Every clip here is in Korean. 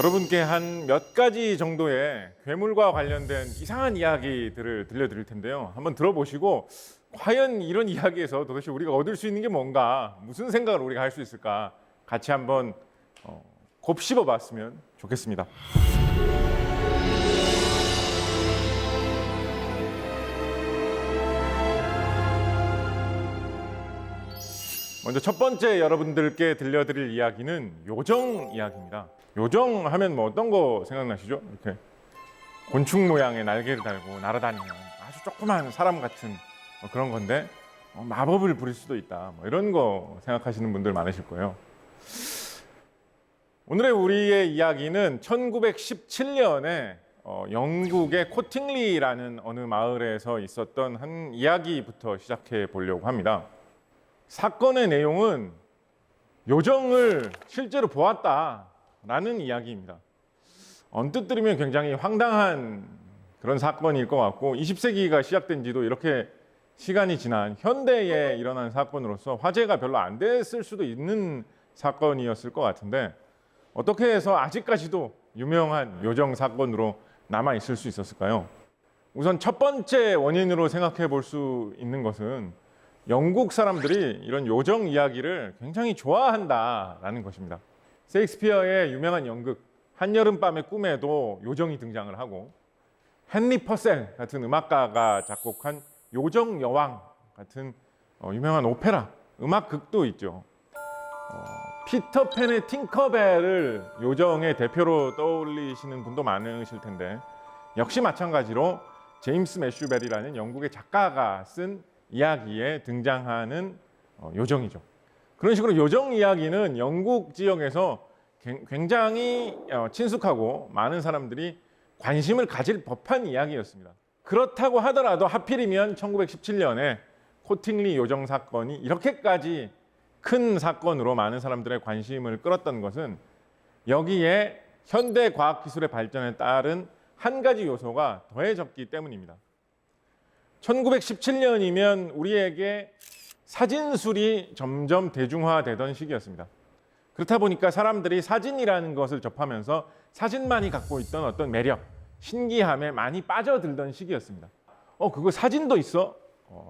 여러분께 한 몇 가지 정도의 괴물과 관련된 이상한 이야기들을 들려드릴 텐데요. 한번 들어보시고 과연 이런 이야기에서 도대체 우리가 얻을 수 있는 게 뭔가, 무슨 생각을 우리가 할 수 있을까 같이 한번 곱씹어 봤으면 좋겠습니다. 먼저 첫 번째 여러분들께 들려드릴 이야기는 요정 이야기입니다. 요정 하면 뭐 어떤 거 생각나시죠? 이렇게 곤충 모양의 날개를 달고 날아다니는 아주 조그만 사람 같은 그런 건데 마법을 부릴 수도 있다, 뭐 이런 거 생각하시는 분들 많으실 거예요. 오늘의 우리의 이야기는 1917년에 영국의 코팅리라는 어느 마을에서 있었던 한 이야기부터 시작해 보려고 합니다. 사건의 내용은 요정을 실제로 보았다라는 이야기입니다. 언뜻 들으면 굉장히 황당한 그런 사건일 것 같고, 20세기가 시작된 지도 이렇게 시간이 지난 현대에 일어난 사건으로서 화제가 별로 안 됐을 수도 있는 사건이었을 것 같은데, 어떻게 해서 아직까지도 유명한 요정 사건으로 남아 있을 수 있었을까요? 우선 첫 번째 원인으로 생각해 볼 수 있는 것은 영국 사람들이 이런 요정 이야기를 굉장히 좋아한다라는 것입니다. 셰익스피어의 유명한 연극 한여름밤의 꿈에도 요정이 등장을 하고, 헨리 퍼셀 같은 음악가가 작곡한 요정 여왕 같은 유명한 오페라 음악극도 있죠. 피터팬의 팅커벨을 요정의 대표로 떠올리시는 분도 많으실 텐데, 역시 마찬가지로 제임스 매슈벨이라는 영국의 작가가 쓴 이야기에 등장하는 요정이죠. 그런 식으로 요정 이야기는 영국 지역에서 굉장히 친숙하고 많은 사람들이 관심을 가질 법한 이야기였습니다. 그렇다고 하더라도 하필이면 1917년에 코팅리 요정 사건이 이렇게까지 큰 사건으로 많은 사람들의 관심을 끌었던 것은 여기에 현대 과학기술의 발전에 따른 한 가지 요소가 더해졌기 때문입니다. 1917년이면 우리에게 사진술이 점점 대중화되던 시기였습니다. 그렇다 보니까 사람들이 사진이라는 것을 접하면서 사진만이 갖고 있던 어떤 매력, 신기함에 많이 빠져들던 시기였습니다. 그거 사진도 있어?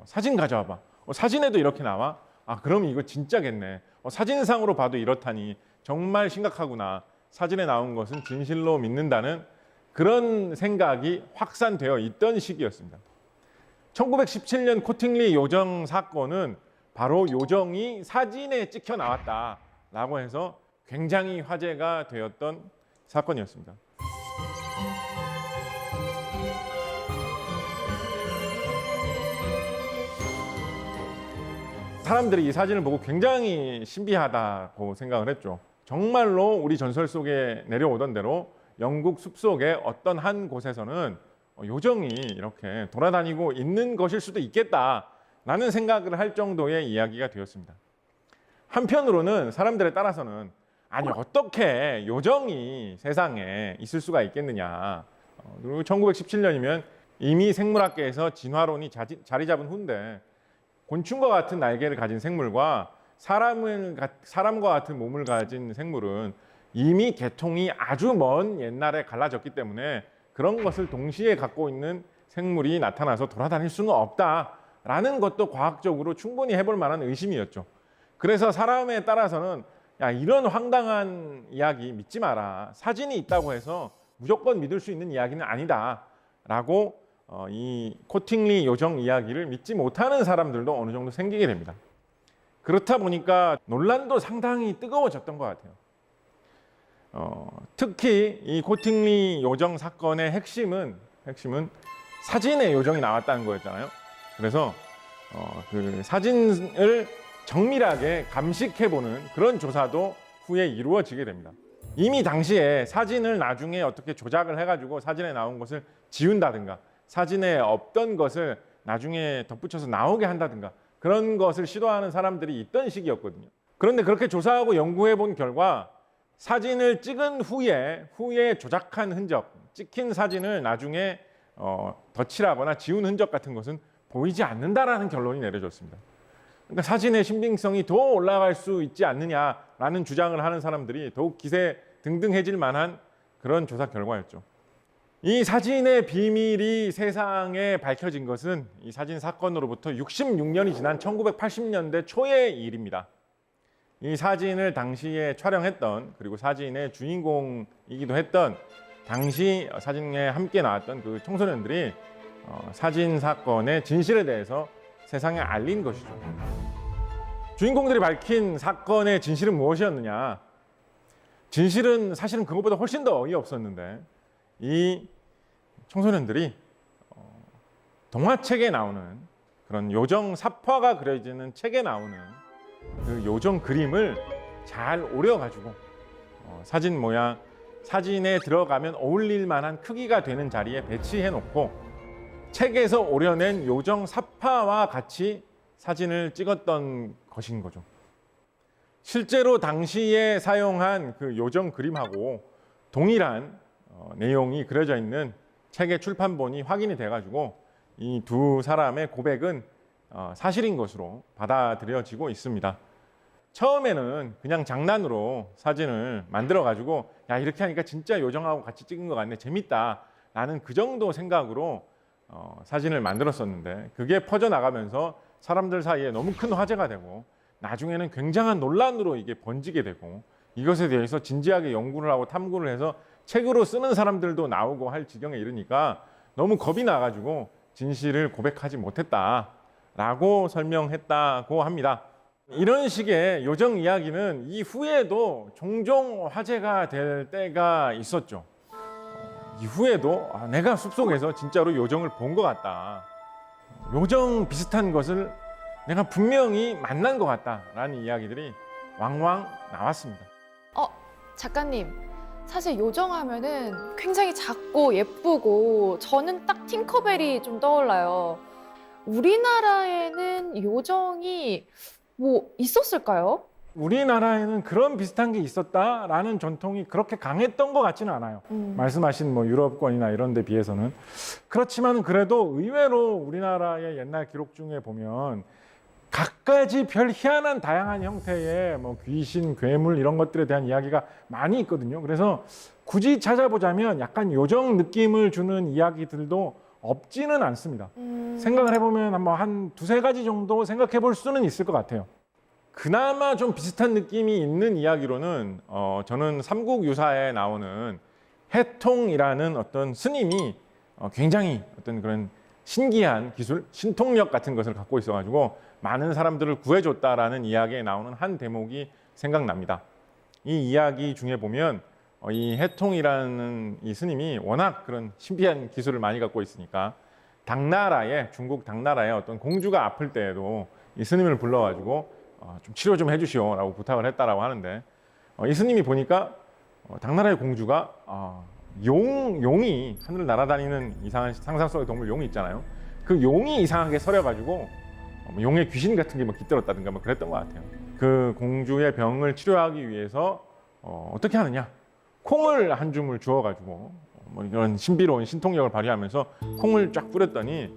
사진 가져와봐. 사진에도 이렇게 나와? 그럼 이거 진짜겠네. 사진상으로 봐도 이렇다니 정말 심각하구나. 사진에 나온 것은 진실로 믿는다는 그런 생각이 확산되어 있던 시기였습니다. 1917년 코팅리 요정 사건은 바로 요정이 사진에 찍혀 나왔다라고 해서 굉장히 화제가 되었던 사건이었습니다. 사람들이 이 사진을 보고 굉장히 신비하다고 생각을 했죠. 정말로 우리 전설 속에 내려오던 대로 영국 숲속의 어떤 한 곳에서는 요정이 이렇게 돌아다니고 있는 것일 수도 있겠다라는 생각을 할 정도의 이야기가 되었습니다. 한편으로는 사람들에 따라서는 아니 어떻게 요정이 세상에 있을 수가 있겠느냐. 그리고 1917년이면 이미 생물학계에서 진화론이 자리 잡은 후인데, 곤충과 같은 날개를 가진 생물과 사람과 같은 몸을 가진 생물은 이미 계통이 아주 먼 옛날에 갈라졌기 때문에 그런 것을 동시에 갖고 있는 생물이 나타나서 돌아다닐 수는 없다라는 것도 과학적으로 충분히 해볼 만한 의심이었죠. 그래서 사람에 따라서는 야, 이런 황당한 이야기 믿지 마라. 사진이 있다고 해서 무조건 믿을 수 있는 이야기는 아니다라고 이 코팅리 요정 이야기를 믿지 못하는 사람들도 어느 정도 생기게 됩니다. 그렇다 보니까 논란도 상당히 뜨거워졌던 것 같아요. 특히 이 코팅리 요정 사건의 핵심은 사진에 요정이 나왔다는 거였잖아요. 그래서 그 사진을 정밀하게 감식해보는 그런 조사도 후에 이루어지게 됩니다. 이미 당시에 사진을 나중에 어떻게 조작을 해가지고 사진에 나온 것을 지운다든가, 사진에 없던 것을 나중에 덧붙여서 나오게 한다든가, 그런 것을 시도하는 사람들이 있던 시기였거든요. 그런데 그렇게 조사하고 연구해 본 결과 사진을 찍은 후에 조작한 흔적, 찍힌 사진을 나중에 덧칠하거나 지운 흔적 같은 것은 보이지 않는다라는 결론이 내려졌습니다. 그러니까 사진의 신빙성이 더 올라갈 수 있지 않느냐라는 주장을 하는 사람들이 더욱 기세 등등해질 만한 그런 조사 결과였죠. 이 사진의 비밀이 세상에 밝혀진 것은 이 사진 사건으로부터 66년이 지난 1980년대 초의 일입니다. 이 사진을 당시에 촬영했던, 그리고 사진의 주인공이기도 했던 당시 사진에 함께 나왔던 그 청소년들이 사진 사건의 진실에 대해서 세상에 알린 것이죠. 주인공들이 밝힌 사건의 진실은 무엇이었느냐? 진실은 사실은 그것보다 훨씬 더 어이없었는데, 이 청소년들이 동화책에 나오는 그런 요정 삽화가 그려지는 책에 나오는 그 요정 그림을 잘 오려가지고 사진 모양, 사진에 들어가면 어울릴 만한 크기가 되는 자리에 배치해 놓고 책에서 오려낸 요정 삽화와 같이 사진을 찍었던 것인 거죠. 실제로 당시에 사용한 그 요정 그림하고 동일한 내용이 그려져 있는 책의 출판본이 확인이 돼가지고 이 두 사람의 고백은 사실인 것으로 받아들여지고 있습니다. 처음에는 그냥 장난으로 사진을 만들어가지고 야, 이렇게 하니까 진짜 요정하고 같이 찍은 것 같네, 재밌다 라는 그 정도 생각으로 사진을 만들었었는데, 그게 퍼져나가면서 사람들 사이에 너무 큰 화제가 되고 나중에는 굉장한 논란으로 이게 번지게 되고, 이것에 대해서 진지하게 연구를 하고 탐구를 해서 책으로 쓰는 사람들도 나오고 할 지경에 이르니까 너무 겁이 나가지고 진실을 고백하지 못했다라고 설명했다고 합니다. 이런 식의 요정 이야기는 이후에도 종종 화제가 될 때가 있었죠. 이후에도 내가 숲속에서 진짜로 요정을 본 것 같다, 요정 비슷한 것을 내가 분명히 만난 것 같다라는 이야기들이 왕왕 나왔습니다. 작가님, 사실 요정하면은 굉장히 작고 예쁘고 저는 딱 팅커벨이 좀 떠올라요. 우리나라에는 요정이 뭐 있었을까요? 우리나라에는 그런 비슷한 게 있었다라는 전통이 그렇게 강했던 것 같지는 않아요. 말씀하신 뭐 유럽권이나 이런 데 비해서는. 그렇지만 그래도 의외로 우리나라의 옛날 기록 중에 보면 각가지 별 희한한 다양한 형태의 뭐 귀신, 괴물 이런 것들에 대한 이야기가 많이 있거든요. 그래서 굳이 찾아보자면 약간 요정 느낌을 주는 이야기들도 없지는 않습니다. 생각을 해보면 한 두세 가지 정도 생각해 볼 수는 있을 것 같아요. 그나마 좀 비슷한 느낌이 있는 이야기로는 저는 삼국유사에 나오는 해통이라는 어떤 스님이 굉장히 어떤 그런 신기한 기술, 신통력 같은 것을 갖고 있어가지고 많은 사람들을 구해줬다라는 이야기에 나오는 한 대목이 생각납니다. 이 이야기 중에 보면 이 해통이라는 이 스님이 워낙 그런 신비한 기술을 많이 갖고 있으니까 중국 당나라의 어떤 공주가 아플 때에도 이 스님을 불러가지고 좀 치료 좀 해주시오라고 부탁을 했다라고 하는데, 이 스님이 보니까 당나라의 공주가 용이 하늘을 날아다니는 이상한 상상 속의 동물 용이 있잖아요. 그 용이 이상하게 서려가지고 용의 귀신 같은 게 뭐 깃들었다든가 뭐 그랬던 것 같아요. 그 공주의 병을 치료하기 위해서 어떻게 하느냐? 콩을 한 줌을 주워가지고 뭐 이런 신비로운 신통력을 발휘하면서 콩을 쫙 뿌렸더니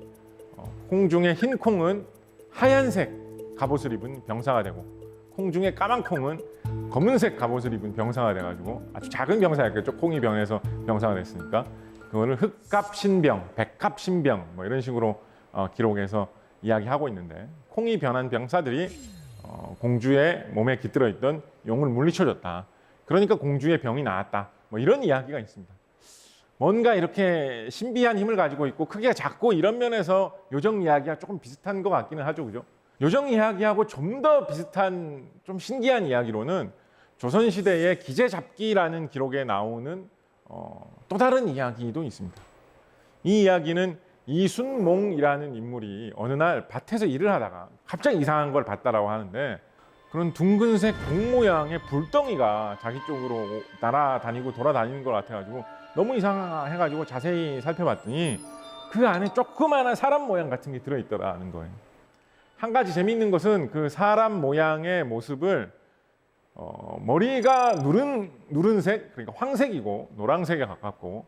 콩 중에 흰 콩은 하얀색 갑옷을 입은 병사가 되고, 콩 중에 까만 콩은 검은색 갑옷을 입은 병사가 돼가지고 아주 작은 병사였겠죠. 콩이 병에서 병사가 됐으니까 그거를 흑갑신병, 백갑신병 뭐 이런 식으로 기록해서 이야기하고 있는데, 콩이 변한 병사들이 공주의 몸에 깃들어 있던 용을 물리쳐줬다. 그러니까 공주의 병이 나았다. 뭐 이런 이야기가 있습니다. 뭔가 이렇게 신비한 힘을 가지고 있고 크기가 작고 이런 면에서 요정 이야기가 조금 비슷한 것 같기는 하죠, 그죠? 요정 이야기하고 좀 더 비슷한 좀 신기한 이야기로는 조선시대의 기재잡기라는 기록에 나오는 또 다른 이야기도 있습니다. 이 이야기는 이순몽이라는 인물이 어느 날 밭에서 일을 하다가 갑자기 이상한 걸 봤다라고 하는데, 그런 둥근색 공 모양의 불덩이가 자기 쪽으로 날아다니고 돌아다니는 것 같아가지고 너무 이상해가지고 자세히 살펴봤더니 그 안에 조그마한 사람 모양 같은 게 들어있더라는 거예요. 한 가지 재미있는 것은 그 사람 모양의 모습을 머리가 누른색, 그러니까 황색이고 노란색에 가깝고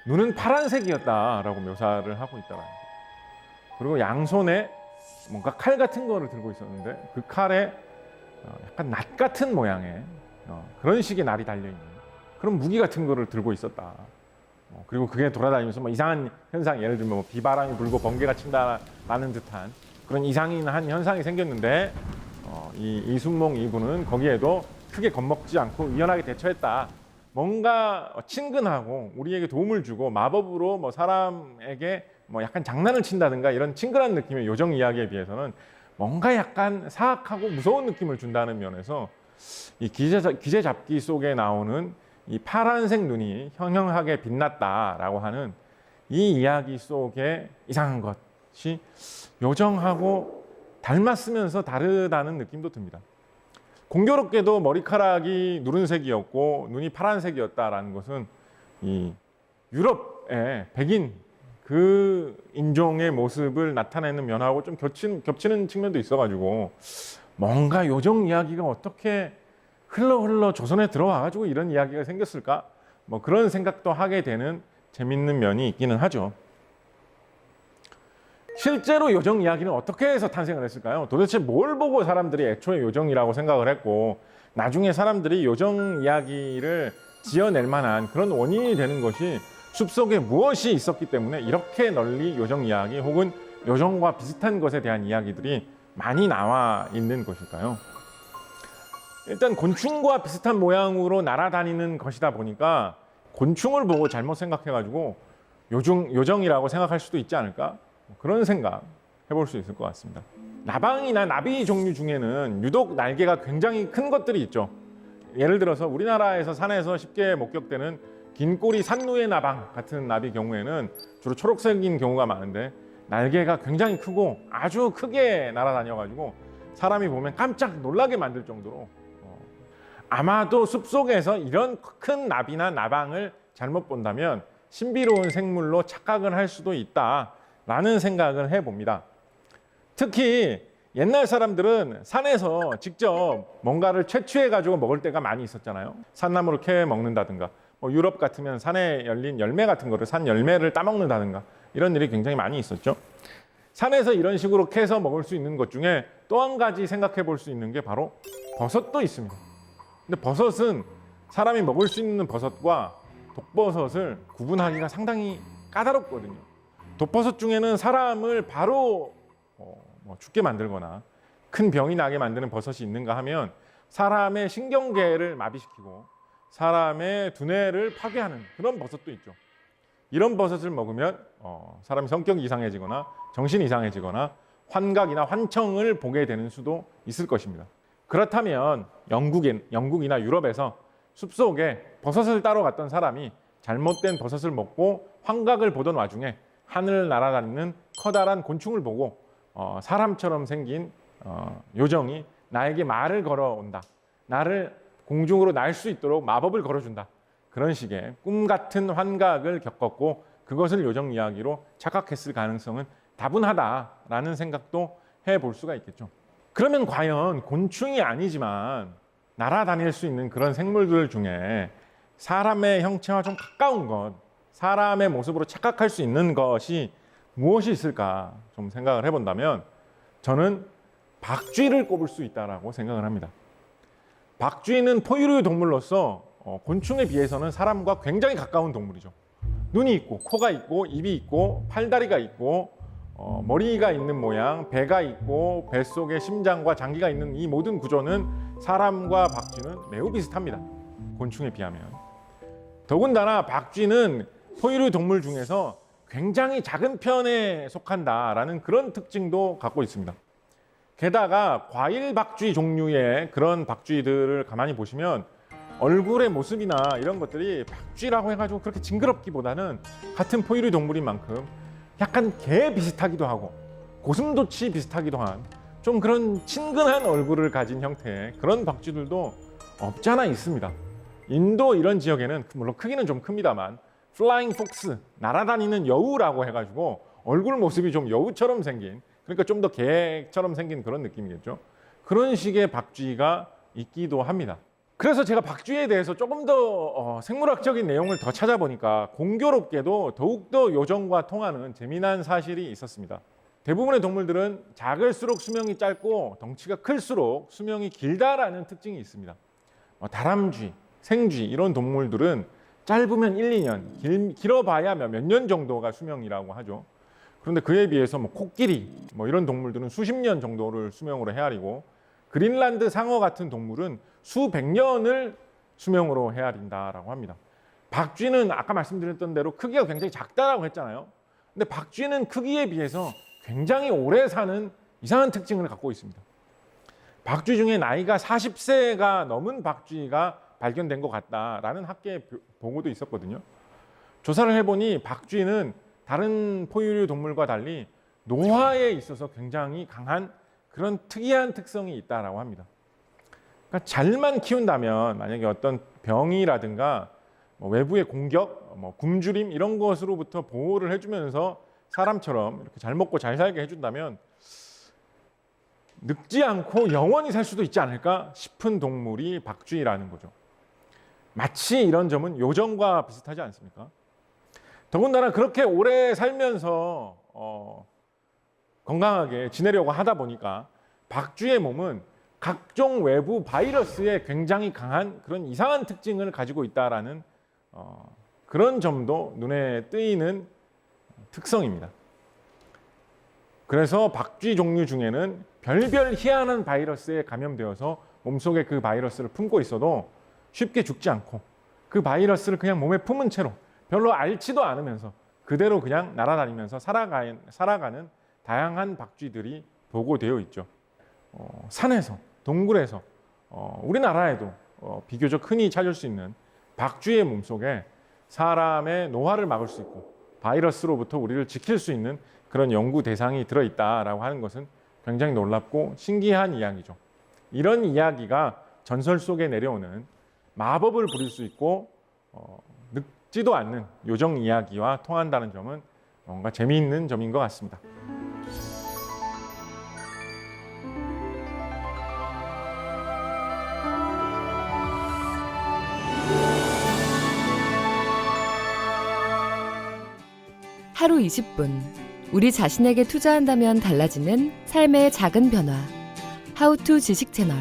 눈은 파란색이었다라고 묘사를 하고 있더라는 거예요. 그리고 양손에 뭔가 칼 같은 거를 들고 있었는데 그 칼에 약간 낫 같은 모양의 그런 식의 날이 달려있는 그런 무기 같은 거를 들고 있었다. 그리고 그게 돌아다니면서 뭐 이상한 현상, 예를 들면 뭐 비바람이 불고 번개가 친다라는 듯한 그런 이상한 현상이 생겼는데 이 이순몽 이군은 거기에도 크게 겁먹지 않고 유연하게 대처했다. 뭔가 친근하고 우리에게 도움을 주고 마법으로 뭐 사람에게 뭐 약간 장난을 친다든가 이런 친근한 느낌의 요정 이야기에 비해서는 뭔가 약간 사악하고 무서운 느낌을 준다는 면에서 이 기재 잡기 속에 나오는 이 파란색 눈이 형형하게 빛났다라고 하는 이 이야기 속에 이상한 것이 요정하고 닮았으면서 다르다는 느낌도 듭니다. 공교롭게도 머리카락이 누른색이었고 눈이 파란색이었다라는 것은 이 유럽의 백인 그 인종의 모습을 나타내는 면하고 좀 겹치는 측면도 있어가지고 뭔가 요정 이야기가 어떻게 흘러 조선에 들어와가지고 이런 이야기가 생겼을까? 뭐 그런 생각도 하게 되는 재밌는 면이 있기는 하죠. 실제로 요정 이야기는 어떻게 해서 탄생을 했을까요? 도대체 뭘 보고 사람들이 애초에 요정이라고 생각을 했고 나중에 사람들이 요정 이야기를 지어낼 만한 그런 원인이 되는 것이 숲속에 무엇이 있었기 때문에 이렇게 널리 요정 이야기 혹은 요정과 비슷한 것에 대한 이야기들이 많이 나와 있는 것일까요? 일단 곤충과 비슷한 모양으로 날아다니는 것이다 보니까 곤충을 보고 잘못 생각해가지고 요정이라고 생각할 수도 있지 않을까? 그런 생각 해볼 수 있을 것 같습니다. 나방이나 나비 종류 중에는 유독 날개가 굉장히 큰 것들이 있죠. 예를 들어서 우리나라에서 산에서 쉽게 목격되는 긴 꼬리 산누에 나방 같은 나비 경우에는 주로 초록색인 경우가 많은데 날개가 굉장히 크고 아주 크게 날아다녀가지고 사람이 보면 깜짝 놀라게 만들 정도로 아마도 숲속에서 이런 큰 나비나 나방을 잘못 본다면 신비로운 생물로 착각을 할 수도 있다라는 생각을 해봅니다. 특히 옛날 사람들은 산에서 직접 뭔가를 채취해가지고 먹을 때가 많이 있었잖아요. 산나물을 캐 먹는다든가 유럽 같으면 산에 열린 열매 같은 거를 산 열매를 따먹는다든가 이런 일이 굉장히 많이 있었죠. 산에서 이런 식으로 캐서 먹을 수 있는 것 중에 또 한 가지 생각해 볼 수 있는 게 바로 버섯도 있습니다. 근데 버섯은 사람이 먹을 수 있는 버섯과 독버섯을 구분하기가 상당히 까다롭거든요. 독버섯 중에는 사람을 바로 죽게 만들거나 큰 병이 나게 만드는 버섯이 있는가 하면 사람의 신경계를 마비시키고 사람의 두뇌를 파괴하는 그런 버섯도 있죠. 이런 버섯을 먹으면 사람이 성격이 이상해지거나 정신이 이상해지거나 환각이나 환청을 보게 되는 수도 있을 것입니다. 그렇다면 영국이나 유럽에서 숲속에 버섯을 따러 갔던 사람이 잘못된 버섯을 먹고 환각을 보던 와중에 하늘을 날아다니는 커다란 곤충을 보고 사람처럼 생긴 요정이 나에게 말을 걸어온다. 나를 공중으로 날 수 있도록 마법을 걸어준다. 그런 식의 꿈 같은 환각을 겪었고 그것을 요정 이야기로 착각했을 가능성은 다분하다라는 생각도 해볼 수가 있겠죠. 그러면 과연 곤충이 아니지만 날아다닐 수 있는 그런 생물들 중에 사람의 형체와 좀 가까운 것, 사람의 모습으로 착각할 수 있는 것이 무엇이 있을까 좀 생각을 해본다면 저는 박쥐를 꼽을 수 있다고 생각을 합니다. 박쥐는 포유류 동물로서 곤충에 비해서는 사람과 굉장히 가까운 동물이죠. 눈이 있고 코가 있고 입이 있고 팔다리가 있고 머리가 있는 모양, 배가 있고 뱃속에 심장과 장기가 있는 이 모든 구조는 사람과 박쥐는 매우 비슷합니다. 곤충에 비하면. 더군다나 박쥐는 포유류 동물 중에서 굉장히 작은 편에 속한다라는 그런 특징도 갖고 있습니다. 게다가 과일 박쥐 종류의 그런 박쥐들을 가만히 보시면 얼굴의 모습이나 이런 것들이 박쥐라고 해가지고 그렇게 징그럽기보다는 같은 포유류 동물인 만큼 약간 개 비슷하기도 하고 고슴도치 비슷하기도 한 좀 그런 친근한 얼굴을 가진 형태의 그런 박쥐들도 없지 않아 있습니다. 인도 이런 지역에는 물론 크기는 좀 큽니다만 플라잉 폭스, 날아다니는 여우라고 해가지고 얼굴 모습이 좀 여우처럼 생긴, 그러니까 좀 더 개처럼 생긴 그런 느낌이겠죠. 그런 식의 박쥐가 있기도 합니다. 그래서 제가 박쥐에 대해서 조금 더 생물학적인 내용을 더 찾아보니까 공교롭게도 더욱더 요정과 통하는 재미난 사실이 있었습니다. 대부분의 동물들은 작을수록 수명이 짧고 덩치가 클수록 수명이 길다라는 특징이 있습니다. 다람쥐, 생쥐 이런 동물들은 짧으면 1, 2년, 길어봐야 몇 년 정도가 수명이라고 하죠. 그런데 그에 비해서 뭐 코끼리 뭐 이런 동물들은 수십 년 정도를 수명으로 헤아리고 그린란드 상어 같은 동물은 수백 년을 수명으로 헤아린다라고 합니다. 박쥐는 아까 말씀드렸던 대로 크기가 굉장히 작다라고 했잖아요. 근데 박쥐는 크기에 비해서 굉장히 오래 사는 이상한 특징을 갖고 있습니다. 박쥐 중에 나이가 40세가 넘은 박쥐가 발견된 것 같다라는 학계 보고도 있었거든요. 조사를 해보니 박쥐는 다른 포유류 동물과 달리 노화에 있어서 굉장히 강한 그런 특이한 특성이 있다라고 합니다. 그러니까 잘만 키운다면 만약에 어떤 병이라든가 뭐 외부의 공격, 뭐 굶주림 이런 것으로부터 보호를 해주면서 사람처럼 이렇게 잘 먹고 잘 살게 해준다면 늙지 않고 영원히 살 수도 있지 않을까 싶은 동물이 박쥐라는 거죠. 마치 이런 점은 요정과 비슷하지 않습니까? 더군다나 그렇게 오래 살면서 건강하게 지내려고 하다 보니까 박쥐의 몸은 각종 외부 바이러스에 굉장히 강한 그런 이상한 특징을 가지고 있다라는 그런 점도 눈에 띄는 특성입니다. 그래서 박쥐 종류 중에는 별별 희한한 바이러스에 감염되어서 몸속에 그 바이러스를 품고 있어도 쉽게 죽지 않고 그 바이러스를 그냥 몸에 품은 채로 별로 앓지도 않으면서 그대로 그냥 날아다니면서 살아가는 다양한 박쥐들이 보고되어 있죠. 산에서, 동굴에서 우리나라에도 비교적 흔히 찾을 수 있는 박쥐의 몸속에 사람의 노화를 막을 수 있고 바이러스로부터 우리를 지킬 수 있는 그런 연구 대상이 들어있다라고 하는 것은 굉장히 놀랍고 신기한 이야기죠. 이런 이야기가 전설 속에 내려오는 마법을 부릴 수 있고 늙지도 않는 요정 이야기와 통한다는 점은 뭔가 재미있는 점인 것 같습니다. 하루 20분. 우리 자신에게 투자한다면 달라지는 삶의 작은 변화. 하우투 지식 채널.